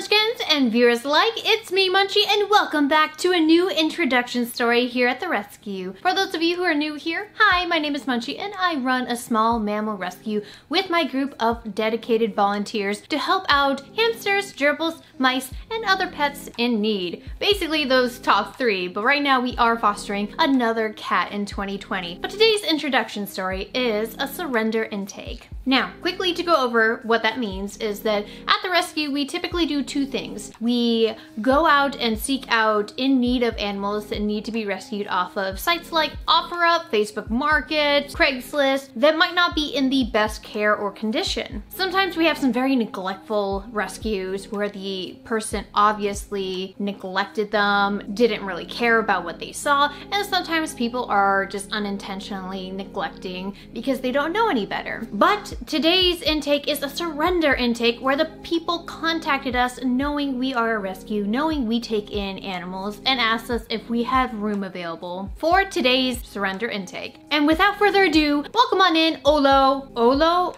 Munchkins and viewers alike, it's me Munchie and welcome back to a new introduction story here at the rescue. For those of you who are new here, hi, my name is Munchie and I run a small mammal rescue with my group of dedicated volunteers to help out hamsters, gerbils, mice, and other pets in need. Basically those top three, but right now we are fostering another cat in 2020. But today's introduction story is a surrender intake. Now, quickly to go over what that means is that at the rescue, we typically do two things. We go out and seek out in need of animals that need to be rescued off of sites like OfferUp, Facebook Market, Craigslist, that might not be in the best care or condition. Sometimes we have some very neglectful rescues where the person obviously neglected them, didn't really care about what they saw, and sometimes people are just unintentionally neglecting because they don't know any better. But today's intake is a surrender intake where the people contacted us knowing we are a rescue, knowing we take in animals, and asked us if we have room available for today's surrender intake. And without further ado, welcome on in, Olo. Olo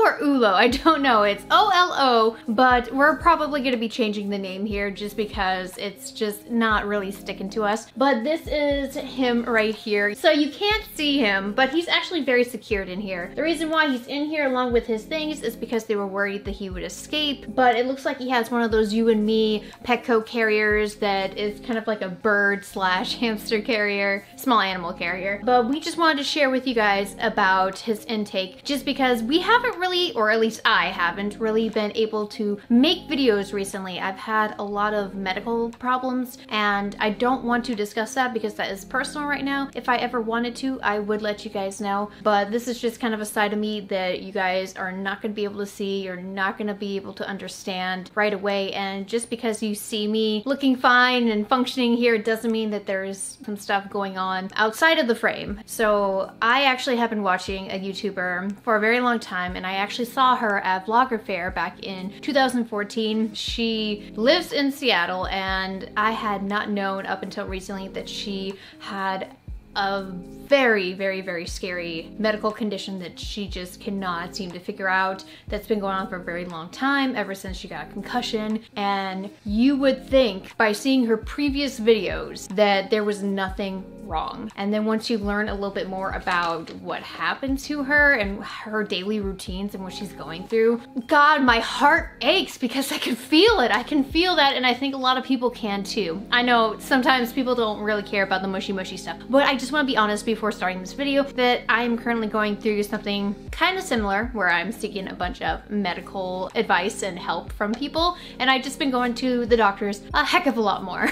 or Ulo, I don't know, it's O-L-O, but we're probably gonna be changing the name here just because it's just not really sticking to us. But this is him right here. So you can't see him, but he's actually very secured in here. The reason why he's in here along with his things is because they were worried that he would escape, but it looks like he has one of those you and me Petco carriers that is kind of like a bird slash hamster carrier, small animal carrier. But we just wanted to share with you guys about his intake just because we haven't really, or at least I haven't really been able to make videos recently. I've had a lot of medical problems and I don't want to discuss that because that is personal right now. If I ever wanted to, I would let you guys know, but this is just kind of a side of me that you guys are not going to be able to see, you're not going to be able to understand right away. And just because you see me looking fine and functioning here doesn't mean that there's some stuff going on outside of the frame. So I actually have been watching a YouTuber for a very long time, and I actually saw her at Vlogger Fair back in 2014. She lives in Seattle, and I had not known up until recently that she had a very scary medical condition that she just cannot seem to figure out, that's been going on for a very long time, ever since she got a concussion. And you would think by seeing her previous videos that there was nothing wrong. And then once you learn a little bit more about what happened to her and her daily routines and what she's going through, God, my heart aches because I can feel it. I can feel that, and I think a lot of people can too. I know sometimes people don't really care about the mushy stuff, but I just want to be honest before starting this video that I am currently going through something kind of similar where I'm seeking a bunch of medical advice and help from people, and I've just been going to the doctors a heck of a lot more.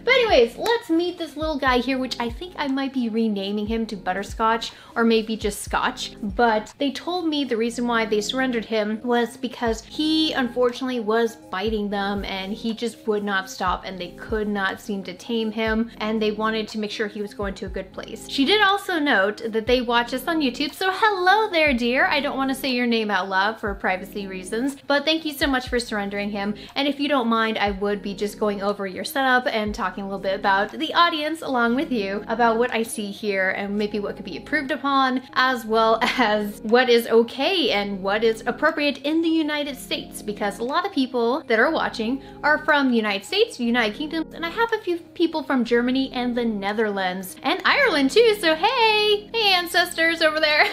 But anyways, let's meet this little guy here, which I think I might be renaming him to Butterscotch or maybe just Scotch. But they told me the reason why they surrendered him was because he unfortunately was biting them and he just would not stop and they could not seem to tame him, and they wanted to make sure he was going to a good place. She did also note that they watch us on YouTube, so hello there, dear. I don't want to say your name out loud for privacy reasons, but thank you so much for surrendering him. And if you don't mind, I would be just going over your setup and talking a little bit about the audience along with you about what I see here and maybe what could be improved upon, as well as what is okay and what is appropriate in the United States, because a lot of people that are watching are from the United States, United Kingdom, and I have a few people from Germany and the Netherlands and Ireland too, so hey ancestors over there.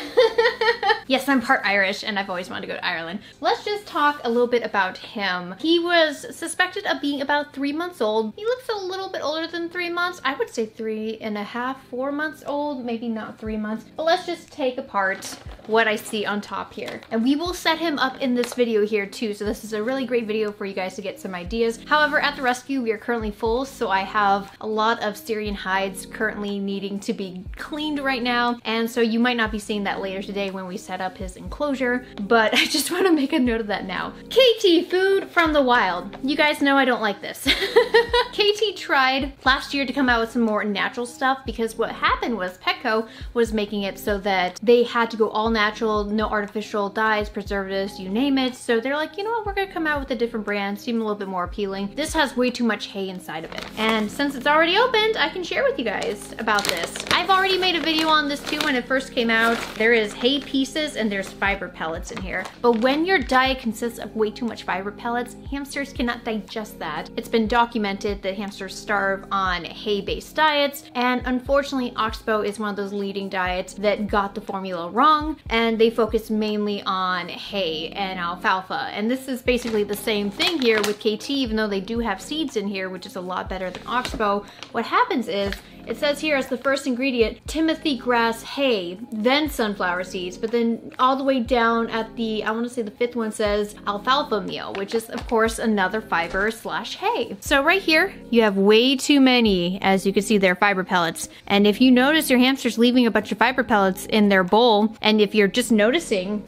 Yes, I'm part Irish and I've always wanted to go to Ireland. Let's just talk a little bit about him. He was suspected of being about 3 months old. He looks a little bit older than 3 months. I would say 3.5, 4 months old, maybe not 3 months. But let's just take apart what I see on top here. And we will set him up in this video here too, so this is a really great video for you guys to get some ideas. However, at the rescue, we are currently full, so I have a lot of Syrian hides currently needing to be cleaned right now, and so you might not be seeing that later today when we set up his enclosure, but I just want to make a note of that now. KT, food from the wild. You guys know I don't like this. KT tried last year to come out with some more natural stuff because what happened was Petco was making it so that they had to go all natural, no artificial dyes, preservatives, you name it. So they're like, you know what, we're gonna come out with a different brand, seem a little bit more appealing. This has way too much hay inside of it. And since it's already opened, I can share with you guys about this. I've already made a video on this too when it first came out. There is hay pieces and there's fiber pellets in here. But when your diet consists of way too much fiber pellets, hamsters cannot digest that. It's been documented that hamsters starve on hay-based diets, and unfortunately Oxbow is one of those leading diets that got the formula wrong, and they focus mainly on hay and alfalfa. And this is basically the same thing here with KT, even though they do have seeds in here, which is a lot better than Oxbow. What happens is, it says here as the first ingredient, Timothy grass hay, then sunflower seeds, but then all the way down at the, I want to say the fifth one says alfalfa meal, which is of course another fiber slash hay. So right here, you have way too many, as you can see there, fiber pellets. And if you notice your hamster's leaving a bunch of fiber pellets in their bowl, and if you're just noticing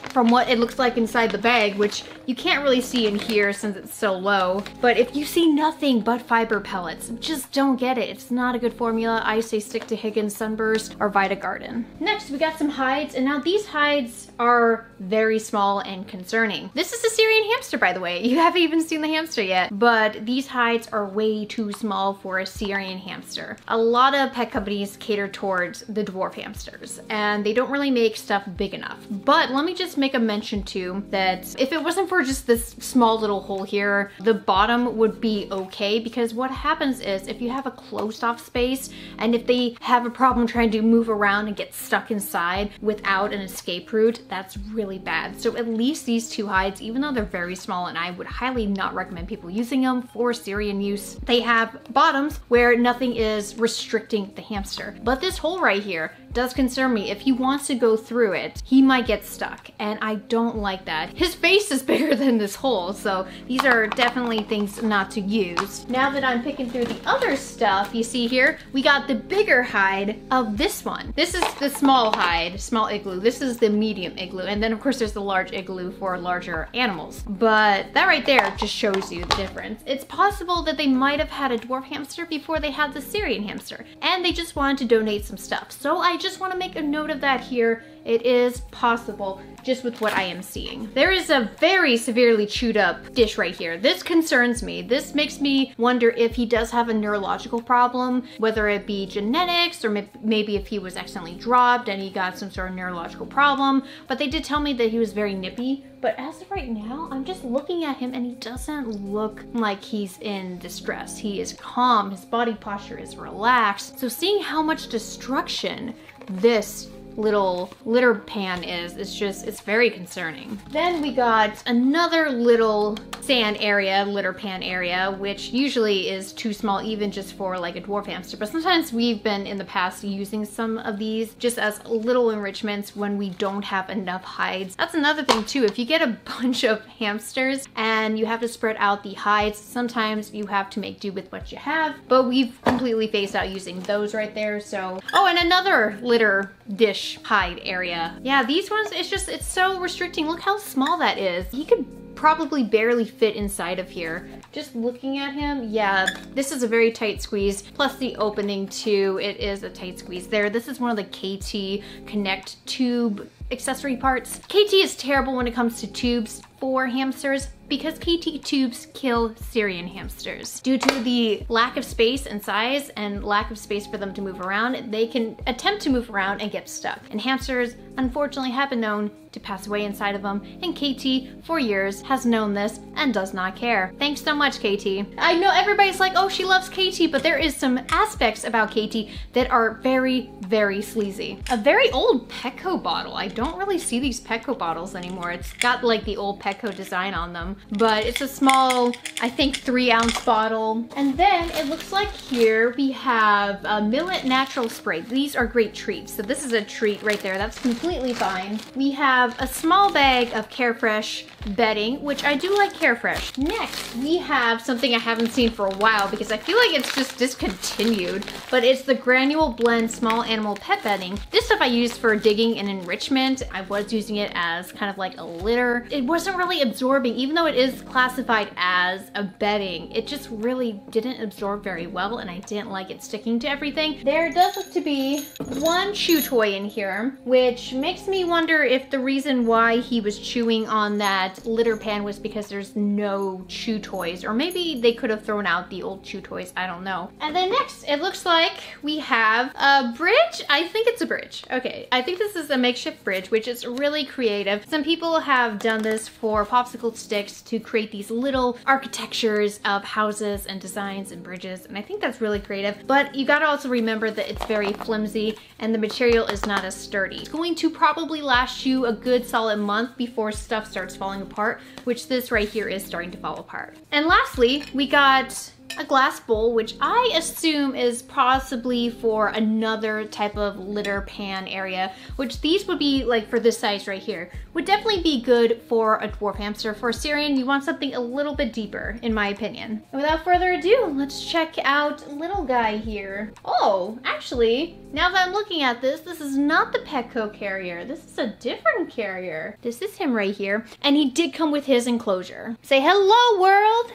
from what it looks like inside the bag, which you can't really see in here since it's so low, but if you see nothing but fiber pellets, just don't get it. It's not a good formula. I say stick to Higgins Sunburst or Vita Garden. Next, we got some hides, and now these hides are very small and concerning. This is a Syrian hamster, by the way. You haven't even seen the hamster yet, but these hides are way too small for a Syrian hamster. A lot of pet companies cater towards the dwarf hamsters, and they don't really make stuff big enough. But let me just make a mention too that if it wasn't for just this small little hole here, the bottom would be okay, because what happens is if you have a closed off space and if they have a problem trying to move around and get stuck inside without an escape route, that's really bad. So at least these two hides, even though they're very small and I would highly not recommend people using them for Syrian use, they have bottoms where nothing is restricting the hamster. But this hole right here does concern me. If he wants to go through it, he might get stuck, and I don't like that. His face is bigger than this hole, so these are definitely things not to use. Now that I'm picking through the other stuff, you see here, we got the bigger hide of this one. This is the small hide, small igloo. This is the medium igloo, and then of course there's the large igloo for larger animals. But that right there just shows you the difference. It's possible that they might have had a dwarf hamster before they had the Syrian hamster, and they just wanted to donate some stuff. So I just want to make a note of that here. It is possible, just with what I am seeing. There is a very severely chewed up dish right here. This concerns me. This makes me wonder if he does have a neurological problem, whether it be genetics or maybe if he was accidentally dropped and he got some sort of neurological problem. But they did tell me that he was very nippy. But as of right now, I'm just looking at him and he doesn't look like he's in distress. He is calm, his body posture is relaxed. So seeing how much destruction this little litter pan is, it's very concerning. Then we got another little sand area, litter pan area, which usually is too small even just for like a dwarf hamster, but sometimes we've been in the past using some of these just as little enrichments when we don't have enough hides. That's another thing too. If you get a bunch of hamsters and you have to spread out the hides, sometimes you have to make do with what you have, but we've completely phased out using those right there. So, oh, and another litter dish hide area. Yeah, these ones, it's so restricting. Look how small that is. He could probably barely fit inside of here. Just looking at him, yeah, this is a very tight squeeze. Plus the opening too, it is a tight squeeze there. This is one of the KT Connect tube accessory parts. KT is terrible when it comes to tubes for hamsters because KT tubes kill Syrian hamsters. Due to the lack of space and size and lack of space for them to move around, they can attempt to move around and get stuck. And hamsters, unfortunately, have been known to pass away inside of them, and KT, for years, has known this and does not care. Thanks so much, KT. I know everybody's like, oh, she loves KT, but there is some aspects about KT that are very, very sleazy. A very old Petco bottle. I don't really see these Petco bottles anymore. It's got like the old Petco design on them, but it's a small, I think 3-ounce bottle. And then it looks like here we have a Millet natural spray. These are great treats. So this is a treat right there. That's completely fine. We have a small bag of Carefresh bedding, which I do like Carefresh. Next, we have something I haven't seen for a while because I feel like it's just discontinued, but it's the Granule Blend Small Animal Pet Bedding. This stuff I use for digging and enrichment. I was using it as kind of like a litter. It wasn't really absorbing, even though it is classified as a bedding, it just really didn't absorb very well, and I didn't like it sticking to everything. There does look to be one chew toy in here, which makes me wonder if the reason why he was chewing on that litter pan was because there's no chew toys, or maybe they could have thrown out the old chew toys, I don't know. And then next, it looks like we have a bridge. I think it's a bridge. Okay, I think this is a makeshift bridge, which is really creative. Some people have done this for popsicle sticks to create these little architectures of houses and designs and bridges, and I think that's really creative. But you gotta also remember that it's very flimsy and the material is not as sturdy. It's going to probably last you a good solid month before stuff starts falling apart, which this right here is starting to fall apart. And lastly, we got a glass bowl, which I assume is possibly for another type of litter pan area, which these would be like for this size right here. Would definitely be good for a dwarf hamster. For a Syrian, you want something a little bit deeper, in my opinion. And without further ado, let's check out little guy here. Oh, actually, now that I'm looking at this, this is not the Petco carrier. This is a different carrier. This is him right here, and he did come with his enclosure. Say hello, world!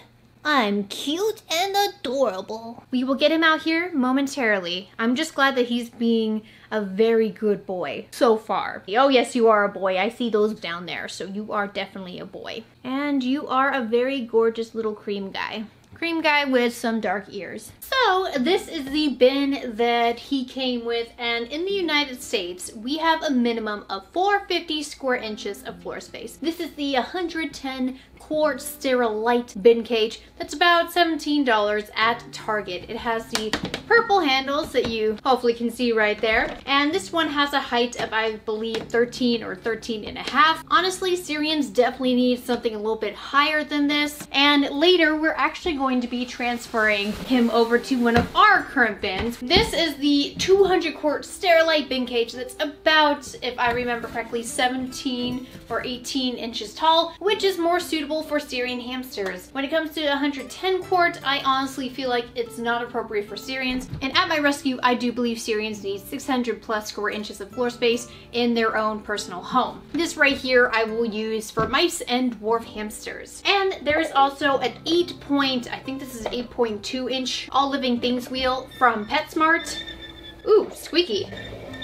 I'm cute and adorable. We will get him out here momentarily. I'm just glad that he's being a very good boy so far. Oh yes, you are a boy. I see those down there, so you are definitely a boy. And you are a very gorgeous little cream guy. Cream guy with some dark ears. So this is the bin that he came with, and in the United States we have a minimum of 450 square inches of floor space. This is the 110 quart Sterilite bin cage. That's about $17 at Target. It has the purple handles that you hopefully can see right there, and this one has a height of, I believe, 13 or 13 and a half. Honestly, Syrians definitely need something a little bit higher than this, and later we're actually going to be transferring him over to one of our current bins. This is the 200 quart Sterilite bin cage that's about, if I remember correctly, 17 or 18 inches tall, which is more suitable for Syrian hamsters. When it comes to 110 quart, I honestly feel like it's not appropriate for Syrians. And at my rescue, I do believe Syrians need 600 plus square inches of floor space in their own personal home. This right here I will use for mice and dwarf hamsters. And there's also an 8 I think this is 8.2 inch All Living Things wheel from PetSmart. Ooh, squeaky.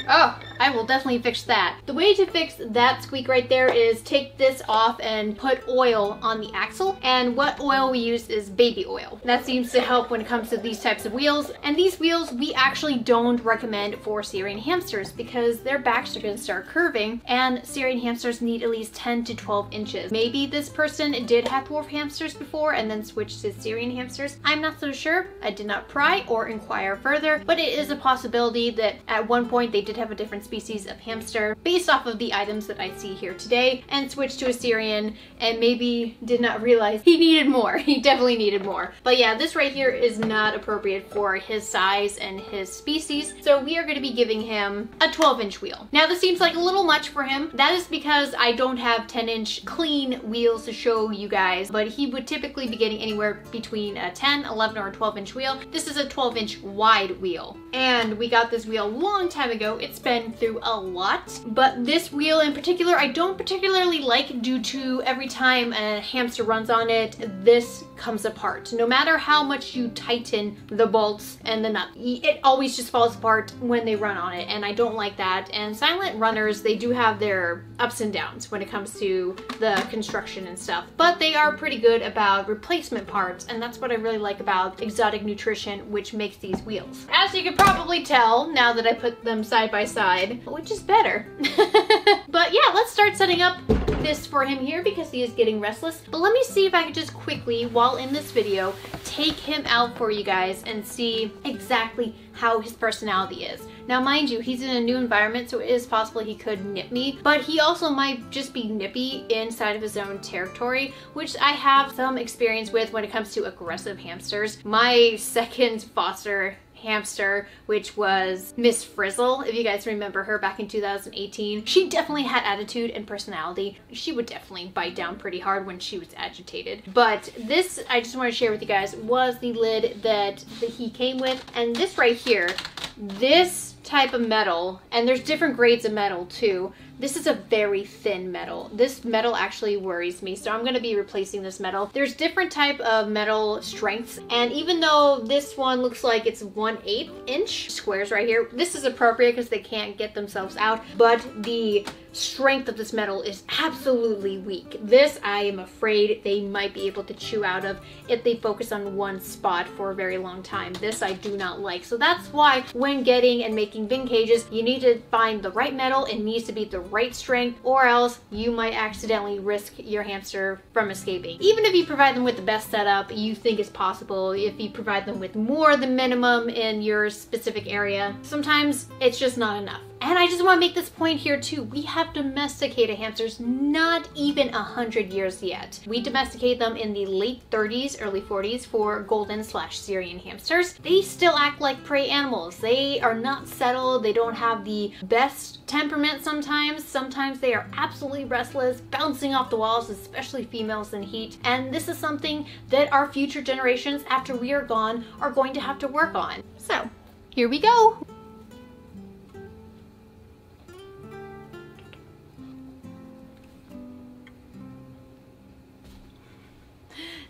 Oh, I will definitely fix that. The way to fix that squeak right there is take this off and put oil on the axle. And what oil we use is baby oil. That seems to help when it comes to these types of wheels. And these wheels we actually don't recommend for Syrian hamsters because their backs are going to start curving, and Syrian hamsters need at least 10 to 12 inches. Maybe this person did have dwarf hamsters before and then switched to Syrian hamsters. I'm not so sure. I did not pry or inquire further, but it is a possibility that at one point they did have a different species of hamster based off of the items that I see here today, and switched to a Syrian and maybe did not realize he needed more. He definitely needed more. But yeah, this right here is not appropriate for his size and his species, so we are going to be giving him a 12-inch wheel. Now this seems like a little much for him. That is because I don't have 10-inch clean wheels to show you guys, but he would typically be getting anywhere between a 10, 11, or a 12-inch wheel. This is a 12-inch wide wheel, and we got this wheel a long time ago. It's been through a lot, but this wheel in particular I don't particularly like due to every time a hamster runs on it, this comes apart. No matter how much you tighten the bolts and the nut, it always just falls apart when they run on it, and I don't like that. And silent runners, they do have their ups and downs when it comes to the construction and stuff, but they are pretty good about replacement parts, and that's what I really like about Exotic Nutrition, which makes these wheels. As you can probably tell now that I put them side by side, which is better. But yeah, let's start setting up this for him here because he is getting restless. But let me see if I can just quickly, while in this video, take him out for you guys and see exactly how his personality is. Now mind you, he's in a new environment, so it is possible he could nip me, but he also might just be nippy inside of his own territory, which I have some experience with when it comes to aggressive hamsters. My second foster hamster, which was Miss Frizzle, if you guys remember her back in 2018. She definitely had attitude and personality. She would definitely bite down pretty hard when she was agitated. But this, I just want to share with you guys, was the lid that he came with. And this right here, this type of metal, and there's different grades of metal too, This is a very thin metal. This metal actually worries me, so I'm going to be replacing this metal. There's different type of metal strengths, and even though this one looks like it's 1/8 inch squares right here, this is appropriate because they can't get themselves out, but the strength of this metal is absolutely weak. This, I am afraid they might be able to chew out of if they focus on one spot for a very long time. This I do not like. So that's why when getting and making bin cages, you need to find the right metal. It needs to be the right strength, or else you might accidentally risk your hamster from escaping. Even if you provide them with the best setup you think is possible, if you provide them with more than minimum in your specific area, sometimes it's just not enough. And I just want to make this point here too. We have domesticated hamsters not even 100 years yet. We domesticated them in the late 30s, early 40s for golden/Syrian hamsters. They still act like prey animals. They are not settled. They don't have the best temperament sometimes. Sometimes they are absolutely restless, bouncing off the walls, especially females in heat. And this is something that our future generations after we are gone are going to have to work on. So here we go.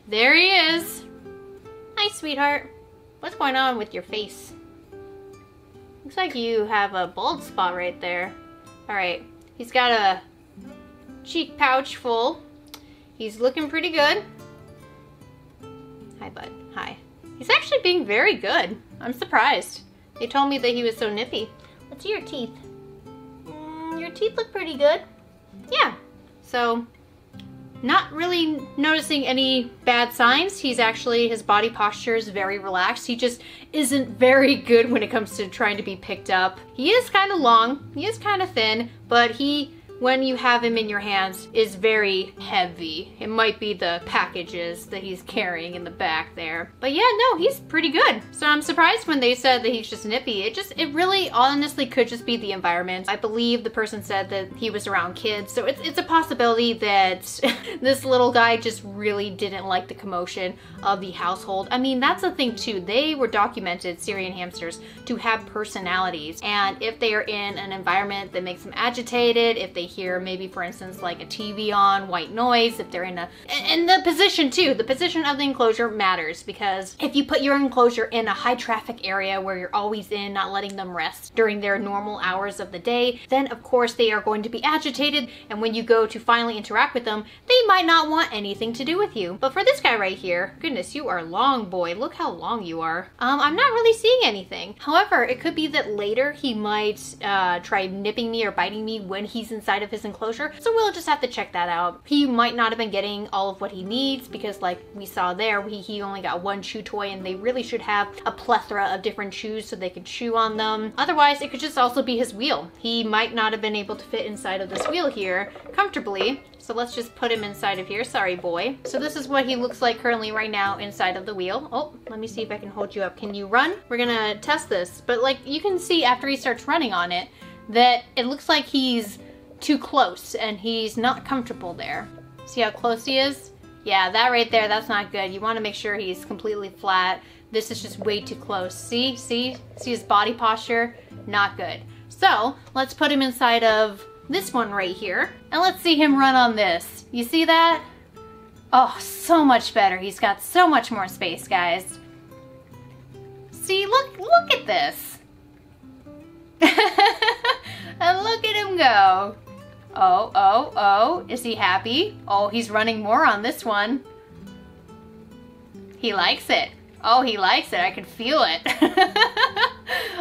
There he is. Hi, sweetheart. What's going on with your face? Looks like you have a bald spot right there. All right, he's got a cheek pouch full. He's looking pretty good. Hi, bud. Hi. He's actually being very good. I'm surprised. They told me that he was so nippy. Let's see your teeth. Your teeth look pretty good. Yeah. So, not really noticing any bad signs. He's actually, his body posture is very relaxed. He just isn't very good when it comes to trying to be picked up. He is kind of long, he is kind of thin, but he, when you have him in your hands, is very heavy. It might be the packages that he's carrying in the back there. But yeah, no, he's pretty good. So I'm surprised when they said that he's just nippy. It really honestly could just be the environment. I believe the person said that he was around kids. So it's a possibility that this little guy just really didn't like the commotion of the household. I mean, that's the thing too. They were documented, Syrian hamsters, to have personalities. And if they are in an environment that makes them agitated, if they hear maybe for instance like a TV on, white noise, if they're in the position too, the position of the enclosure matters, because if you put your enclosure in a high traffic area where you're always in, not letting them rest during their normal hours of the day, then of course they are going to be agitated, and when you go to finally interact with them, they might not want anything to do with you. But for this guy right here, goodness, you are long, boy. Look how long you are. I'm not really seeing anything. However, it could be that later he might try nipping me or biting me when he's inside of his enclosure, so we'll just have to check that out. He might not have been getting all of what he needs, because like we saw there, he only got one chew toy, and they really should have a plethora of different chews so they can chew on them. Otherwise, it could just also be his wheel. He might not have been able to fit inside of this wheel here comfortably, so let's just put him inside of here. Sorry, boy. So this is what he looks like currently right now inside of the wheel. Oh, let me see if I can hold you up. Can you run? We're gonna test this, but like you can see after he starts running on it that it looks like he's too close and he's not comfortable there. See how close he is? Yeah, that right there, that's not good. You want to make sure he's completely flat. This is just way too close. See his body posture? Not good. So let's put him inside of this one right here, and let's see him run on this. You see that? Oh, so much better. He's got so much more space, guys. See, look at this. And look at him go. Oh, is he happy? Oh, he's running more on this one. He likes it. Oh, he likes it. I can feel it.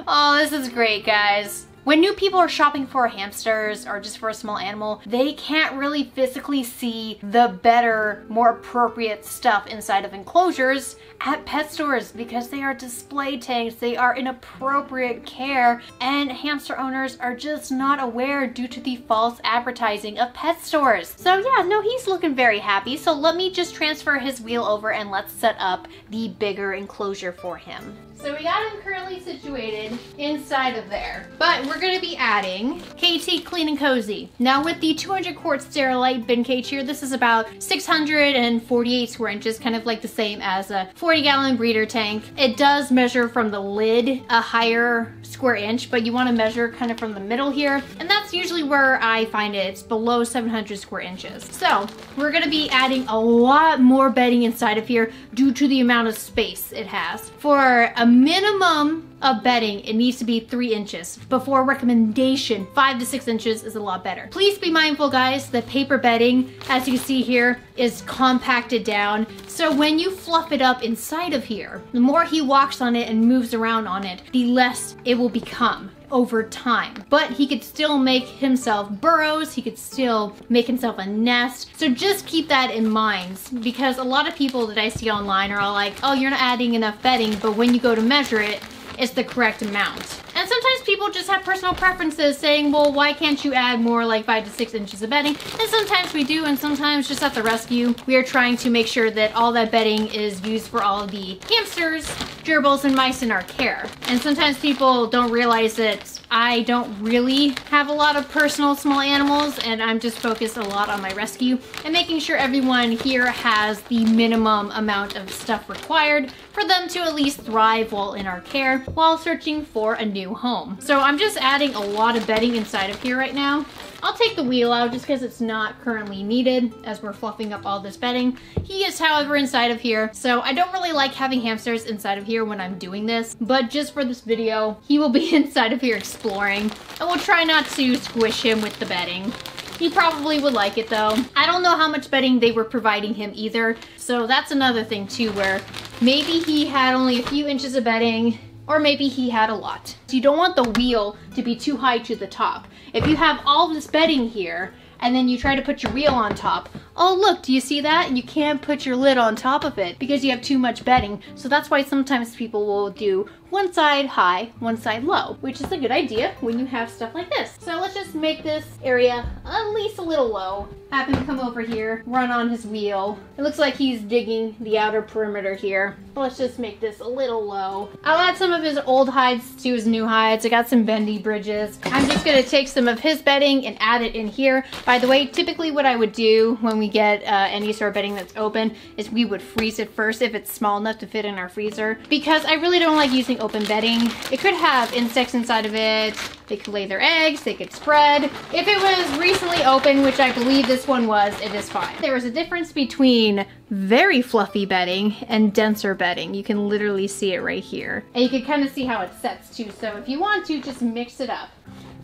Oh, this is great, guys. When new people are shopping for hamsters or just for a small animal, they can't really physically see the better, more appropriate stuff inside of enclosures at pet stores because they are display tanks, they are inappropriate care, and hamster owners are just not aware due to the false advertising of pet stores. So yeah, no, he's looking very happy. So let me just transfer his wheel over and let's set up the bigger enclosure for him. So we got him currently situated inside of there. But we're gonna be adding KT Clean and Cozy. Now with the 200 quart Sterilite bin cage here, this is about 648 square inches, kind of like the same as a 40-gallon breeder tank. It does measure from the lid a higher square inch, but you wanna measure kind of from the middle here. And that's usually where I find it. It's below 700 square inches. So we're gonna be adding a lot more bedding inside of here due to the amount of space it has. For a minimum of bedding, it needs to be 3 inches. Before recommendation, 5 to 6 inches is a lot better. Please be mindful, guys, that paper bedding, as you see here, is compacted down. So when you fluff it up inside of here, the more he walks on it and moves around on it, the less it will become over time. But he could still make himself burrows, he could still make himself a nest. So just keep that in mind, because a lot of people that I see online are all like, oh, you're not adding enough bedding, but when you go to measure it, it's the correct amount. And sometimes people just have personal preferences saying, well, why can't you add more like 5 to 6 inches of bedding? And sometimes we do, and sometimes just at the rescue, we are trying to make sure that all that bedding is used for all of the hamsters, gerbils, and mice in our care. And sometimes people don't realize that I don't really have a lot of personal small animals, and I'm just focused a lot on my rescue and making sure everyone here has the minimum amount of stuff required for them to at least thrive while in our care while searching for a new home. So I'm just adding a lot of bedding inside of here right now. I'll take the wheel out just because it's not currently needed as we're fluffing up all this bedding. He is, however, inside of here. So I don't really like having hamsters inside of here when I'm doing this, but just for this video, he will be inside of here exploring, and we'll try not to squish him with the bedding. He probably would like it though. I don't know how much bedding they were providing him either. So that's another thing too, where maybe he had only a few inches of bedding, or maybe he had a lot. So you don't want the wheel to be too high to the top. If you have all this bedding here, and then you try to put your wheel on top, oh look, do you see that? You can't put your lid on top of it because you have too much bedding. So that's why sometimes people will do one side high, one side low, which is a good idea when you have stuff like this. So let's just make this area at least a little low. Have him come over here, run on his wheel. It looks like he's digging the outer perimeter here. Let's just make this a little low. I'll add some of his old hides to his new hides. I got some bendy bridges. I'm just gonna take some of his bedding and add it in here. By the way, typically what I would do when we get any sort of bedding that's open is we would freeze it first if it's small enough to fit in our freezer, because I really don't like using open bedding. It could have insects inside of it. They could lay their eggs, they could spread. If it was recently open, which I believe this one was, it is fine. There is a difference between very fluffy bedding and denser bedding. You can literally see it right here. And you can kind of see how it sets too. So if you want to, just mix it up.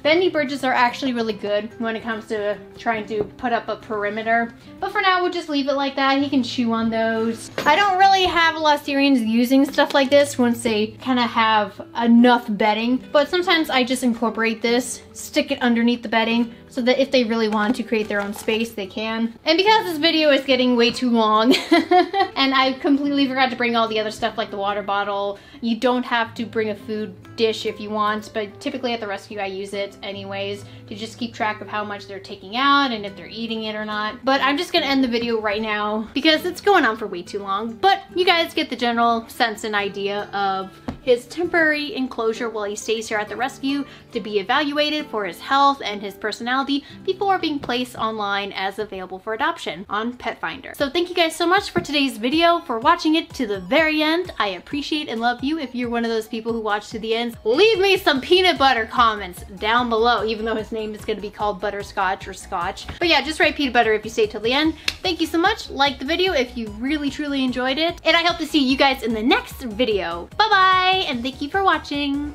Bendy bridges are actually really good when it comes to trying to put up a perimeter. But for now, we'll just leave it like that. He can chew on those. I don't really have a lot of Syrians using stuff like this once they kind of have enough bedding. But sometimes I just incorporate this, stick it underneath the bedding, so that if they really want to create their own space, they can. And because this video is getting way too long, and I completely forgot to bring all the other stuff like the water bottle, you don't have to bring a food dish if you want, but typically at the rescue I use it anyways to just keep track of how much they're taking out and if they're eating it or not. But I'm just gonna end the video right now because it's going on for way too long. But you guys get the general sense and idea of his temporary enclosure while he stays here at the rescue to be evaluated for his health and his personality before being placed online as available for adoption on Pet Finder. So thank you guys so much for today's video, for watching it to the very end. I appreciate and love you. If you're one of those people who watch to the end, leave me some peanut butter comments down below, even though his name is going to be called Butterscotch or Scotch. But yeah, just write peanut butter if you stay till the end. Thank you so much. Like the video if you really truly enjoyed it, and I hope to see you guys in the next video. Bye bye, and thank you for watching.